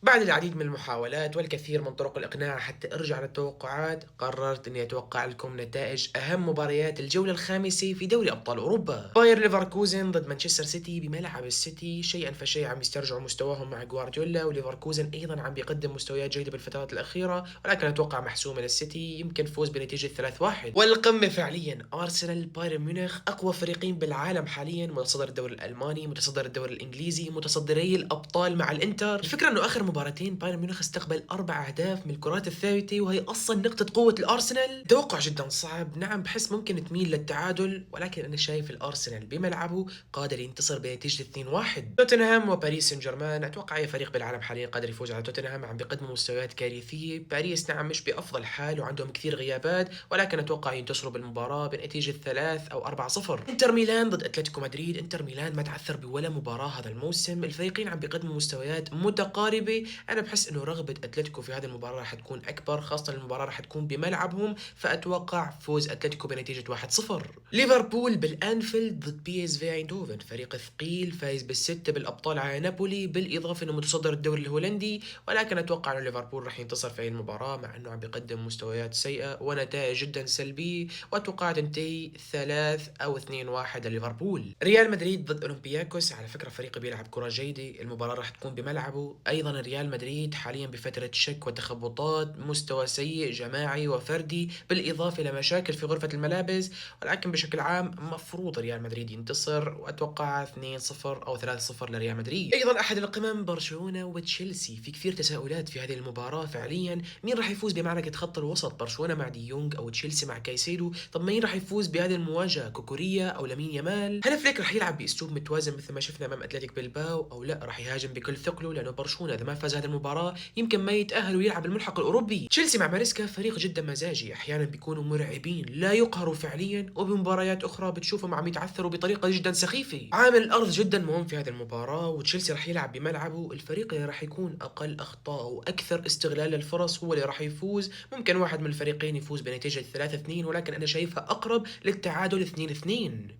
بعد العديد من المحاولات والكثير من طرق الإقناع حتى أرجع للتوقعات، قررت إني أتوقع لكم نتائج أهم مباريات الجولة الخامسة في دوري أبطال أوروبا. باير ليفركوزن ضد مانشستر سيتي بملعب السيتي، شيئا فشيء عم يسترجعوا مستواهم مع جوارديولا، وليفركوزن أيضا عم بيقدم مستويات جيدة بالفترات الأخيرة، ولكن أتوقع محسومة للسيتي، يمكن فوز بنتيجة 3-1. والقمة فعليا أرسنال بايرن ميونخ، أقوى فريقين بالعالم حاليا، متصدر الدوري الألماني، متصدر الدوري الإنجليزي، متصدري الأبطال مع الإنتر. الفكرة إنه آخر مباراتين بايرن ميونخ استقبل 4 أهداف من الكرات الثابتة، وهي أصلا نقطة قوة الأرسنال. توقع جدا صعب، نعم بحس ممكن تميل للتعادل، ولكن أنا شايف الأرسنال بملعبه قادر ينتصر بنتيجة 2-1. توتنهام وباريس سان جيرمان، أتوقع أي فريق بالعالم حاليا قادر يفوز على توتنهام، عم بيقدموا مستويات كارثية. باريس نعم مش بأفضل حال وعندهم كثير غيابات، ولكن أتوقع ينتصروا بالمباراة بنتيجة 3 أو 4-0. انتر ميلان ضد أتلتيكو مدريد، انتر ميلان ما تعثر بولا مباراة هذا الموسم، الفريقين عم بيقدموا مستويات متقاربة. انا بحس انه رغبه اتلتيكو في هذه المباراه رح تكون اكبر، خاصه المباراه رح تكون بملعبهم، فاتوقع فوز اتلتيكو بنتيجه 1-0. ليفربول بالانفيلد ضد بي اس في ايندhoven، فريق ثقيل فايز بالستة بالابطال على نابولي، بالاضافه انه متصدر الدوري الهولندي، ولكن اتوقع انه ليفربول رح ينتصر في هذه المباراه، مع انه عم بيقدم مستويات سيئه ونتائج جدا سلبيه، واتوقع تنتهي 3 او 2-1 لليفربول. ريال مدريد ضد اولمبياكوس، على فكره فريق بيلعب كره جيده، المباراه رح تكون بملعبه. ايضا ريال مدريد حاليا بفترة شك وتخبطات، مستوى سيء جماعي وفردي، بالإضافة لمشاكل في غرفة الملابس، ولكن بشكل عام مفروض ريال مدريد ينتصر، وأتوقع 2-0 أو 3-0 لريال مدريد. أيضا أحد القمم برشلونة وتشيلسي، في كثير تساؤلات في هذه المباراة فعليا، مين راح يفوز بمعركة خط الوسط، برشلونة مع دي يونغ أو تشيلسي مع كايسيدو؟ طب مين راح يفوز بهذه المواجهة، كوكوريا أو لامين يامال؟ هل فليك راح يلعب بأسلوب متوازن مثل ما شفنا أمام أتلتيك بلباو، أو لا راح يهاجم بكل ثقله، لأنه برشلونة إذا ما فاز هذه المباراة يمكن ما يتأهل ويلعب الملحق الأوروبي. تشيلسي مع ماريسكا فريق جدا مزاجي، أحيانا بيكونوا مرعبين لا يقهروا فعليا، وبمباريات أخرى بتشوفهم عم يتعثروا بطريقة جدا سخيفة. عامل الأرض جدا مهم في هذه المباراة، وتشيلسي رح يلعب بملعبه، الفريق اللي رح يكون أقل أخطاء وأكثر استغلال للفرص هو اللي رح يفوز. ممكن واحد من الفريقين يفوز بنتيجة 3-2، ولكن أنا شايفها أقرب للتعادل 2-2.